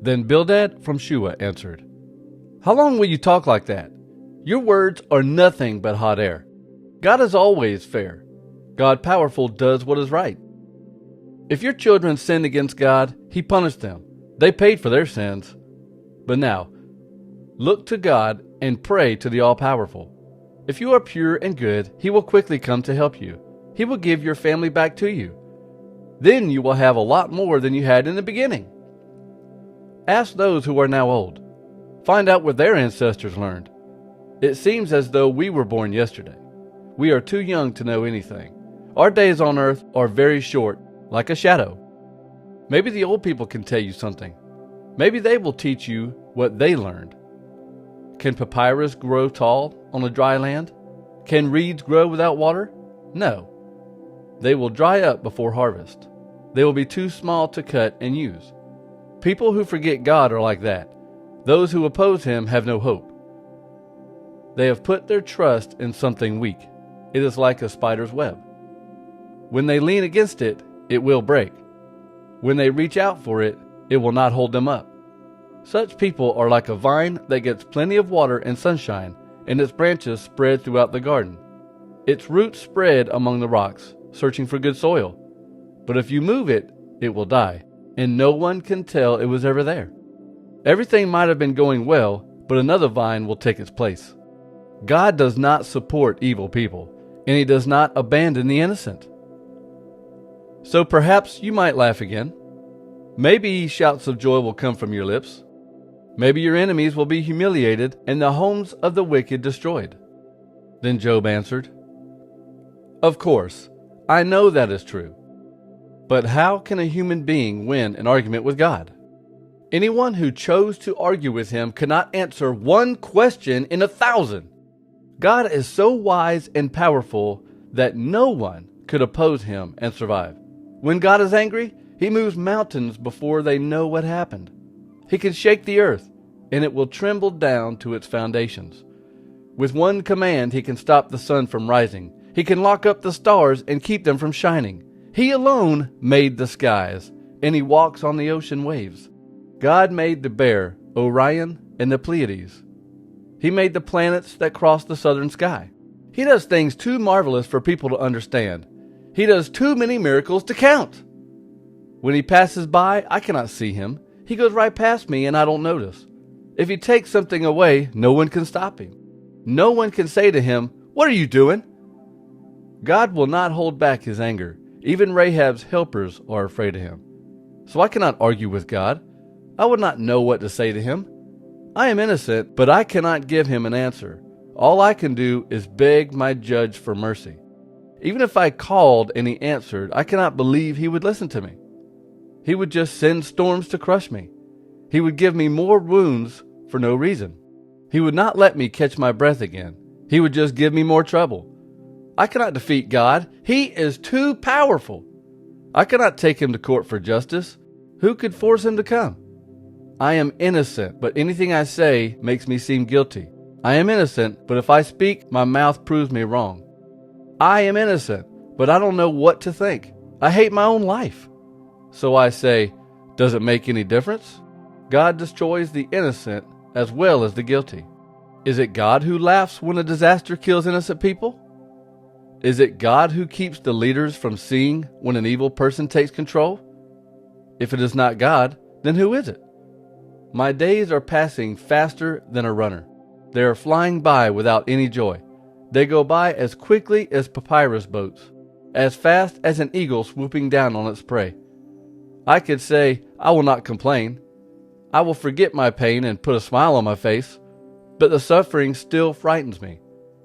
Then Bildad from Shua answered, "How long will you talk like that? Your words are nothing but hot air. God is always fair. God powerful does what is right. If your children sinned against God, He punished them. They paid for their sins. But now, look to God and pray to the All-Powerful. If you are pure and good, He will quickly come to help you. He will give your family back to you. Then you will have a lot more than you had in the beginning. Ask those who are now old. Find out what their ancestors learned. It seems as though we were born yesterday. We are too young to know anything. Our days on earth are very short, like a shadow. Maybe the old people can tell you something. Maybe they will teach you what they learned. Can papyrus grow tall on a dry land? Can reeds grow without water? No. They will dry up before harvest. They will be too small to cut and use. People who forget God are like that. Those who oppose Him have no hope. They have put their trust in something weak. It is like a spider's web. When they lean against it, it will break. When they reach out for it, it will not hold them up. Such people are like a vine that gets plenty of water and sunshine, and its branches spread throughout the garden. Its roots spread among the rocks, searching for good soil. But if you move it, it will die, and no one can tell it was ever there. Everything might have been going well, but another vine will take its place. God does not support evil people, and He does not abandon the innocent. So perhaps you might laugh again. Maybe shouts of joy will come from your lips. Maybe your enemies will be humiliated and the homes of the wicked destroyed. Then Job answered, "Of course, I know that is true. But how can a human being win an argument with God? Anyone who chose to argue with Him cannot answer one question in 1,000. God is so wise and powerful that no one could oppose Him and survive. When God is angry, He moves mountains before they know what happened. He can shake the earth, and it will tremble down to its foundations. With one command, He can stop the sun from rising. He can lock up the stars and keep them from shining. He alone made the skies, and He walks on the ocean waves. God made the Bear, Orion, and the Pleiades. He made the planets that cross the southern sky. He does things too marvelous for people to understand. He does too many miracles to count. When He passes by, I cannot see Him. He goes right past me and I don't notice. If He takes something away, no one can stop Him. No one can say to Him, 'What are you doing?' God will not hold back His anger. Even Rahab's helpers are afraid of Him. So I cannot argue with God. I would not know what to say to Him. I am innocent, but I cannot give Him an answer. All I can do is beg my judge for mercy. Even if I called and He answered, I cannot believe He would listen to me. He would just send storms to crush me. He would give me more wounds for no reason. He would not let me catch my breath again. He would just give me more trouble. I cannot defeat God. He is too powerful. I cannot take Him to court for justice. Who could force Him to come? I am innocent, but anything I say makes me seem guilty. I am innocent, but if I speak, my mouth proves me wrong. I am innocent, but I don't know what to think. I hate my own life. So I say, does it make any difference? God destroys the innocent as well as the guilty. Is it God who laughs when a disaster kills innocent people? Is it God who keeps the leaders from seeing when an evil person takes control? If it is not God, then who is it? My days are passing faster than a runner. They are flying by without any joy. They go by as quickly as papyrus boats, as fast as an eagle swooping down on its prey. I could say, I will not complain. I will forget my pain and put a smile on my face, but the suffering still frightens me.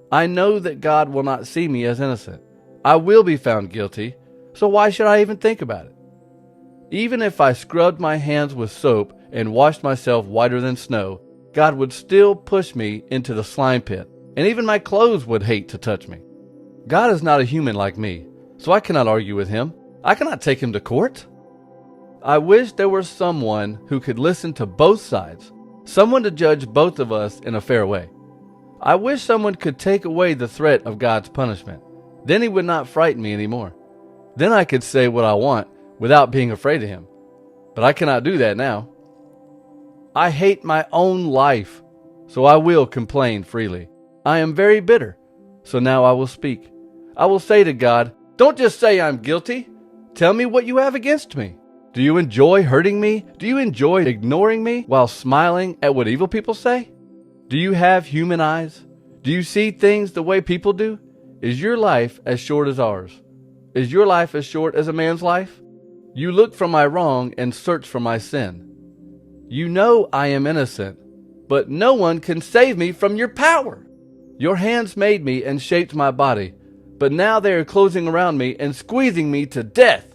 I know that God will not see me as innocent. I will be found guilty, so why should I even think about it? Even if I scrubbed my hands with soap and washed myself whiter than snow, God would still push me into the slime pit, and even my clothes would hate to touch me. God is not a human like me, so I cannot argue with Him. I cannot take Him to court. I wish there were someone who could listen to both sides, someone to judge both of us in a fair way. I wish someone could take away the threat of God's punishment. Then He would not frighten me anymore. Then I could say what I want without being afraid of Him. But I cannot do that now. I hate my own life, so I will complain freely. I am very bitter, so now I will speak. I will say to God, don't just say I'm guilty. Tell me what you have against me. Do you enjoy hurting me? Do you enjoy ignoring me while smiling at what evil people say? Do you have human eyes? Do you see things the way people do? Is your life as short as ours? Is your life as short as a man's life? You look for my wrong and search for my sin. You know I am innocent, but no one can save me from your power. Your hands made me and shaped my body, but now they are closing around me and squeezing me to death.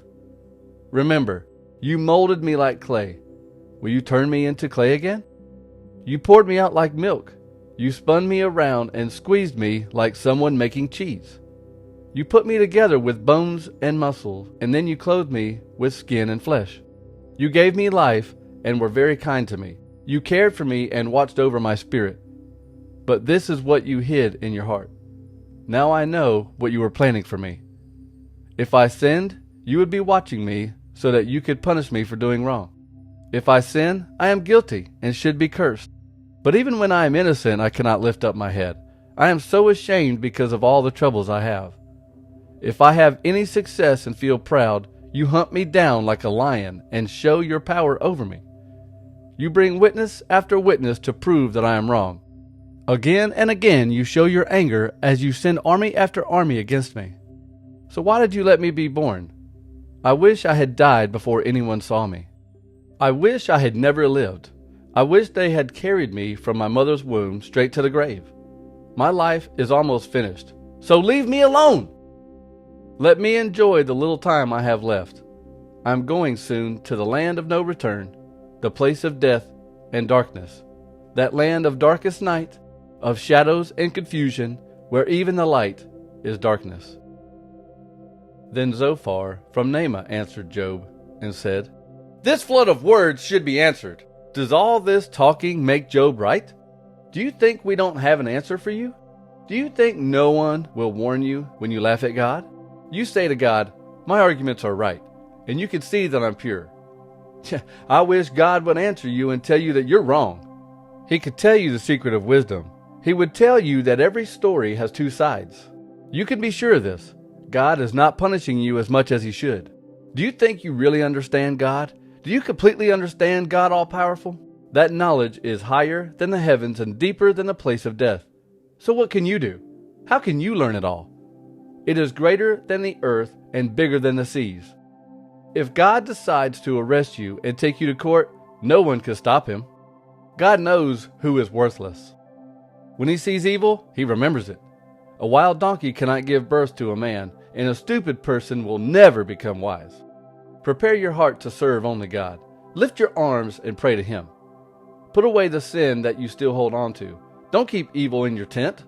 Remember, you molded me like clay. Will you turn me into clay again? You poured me out like milk. You spun me around and squeezed me like someone making cheese. You put me together with bones and muscles, and then you clothed me with skin and flesh. You gave me life and were very kind to me. You cared for me and watched over my spirit. But this is what you hid in your heart. Now I know what you were planning for me. If I sinned, you would be watching me so that you could punish me for doing wrong. If I sin, I am guilty and should be cursed. But even when I am innocent, I cannot lift up my head. I am so ashamed because of all the troubles I have. If I have any success and feel proud, you hunt me down like a lion and show your power over me. You bring witness after witness to prove that I am wrong. Again and again you show your anger as you send army after army against me. So why did you let me be born? I wish I had died before anyone saw me. I wish I had never lived. I wish they had carried me from my mother's womb straight to the grave. My life is almost finished, so leave me alone. Let me enjoy the little time I have left. I am going soon to the land of no return, the place of death and darkness, that land of darkest night, of shadows and confusion, where even the light is darkness. Then Zophar from Naamah answered Job and said, This flood of words should be answered. Does all this talking make Job right? Do you think we don't have an answer for you? Do you think no one will warn you when you laugh at God? You say to God, my arguments are right, and you can see that I'm pure. I wish God would answer you and tell you that you're wrong. He could tell you the secret of wisdom. He would tell you that every story has two sides. You can be sure of this. God is not punishing you as much as he should. Do you think you really understand God? Do you completely understand God all-powerful? That knowledge is higher than the heavens and deeper than the place of death. So what can you do? How can you learn it all? It is greater than the earth and bigger than the seas. If God decides to arrest you and take you to court, no one can stop him. God knows who is worthless. When he sees evil, he remembers it. A wild donkey cannot give birth to a man, and a stupid person will never become wise. Prepare your heart to serve only God. Lift your arms and pray to him. Put away the sin that you still hold on to. Don't keep evil in your tent.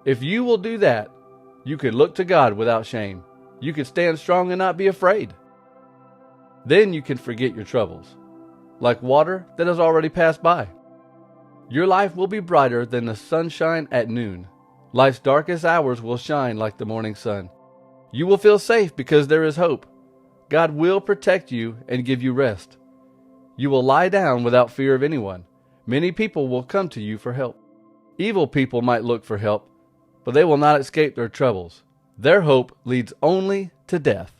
If you will do that, you could look to God without shame. You could stand strong and not be afraid. Then you can forget your troubles, like water that has already passed by. Your life will be brighter than the sunshine at noon. Life's darkest hours will shine like the morning sun. You will feel safe because there is hope. God will protect you and give you rest. You will lie down without fear of anyone. Many people will come to you for help. Evil people might look for help, but they will not escape their troubles. Their hope leads only to death.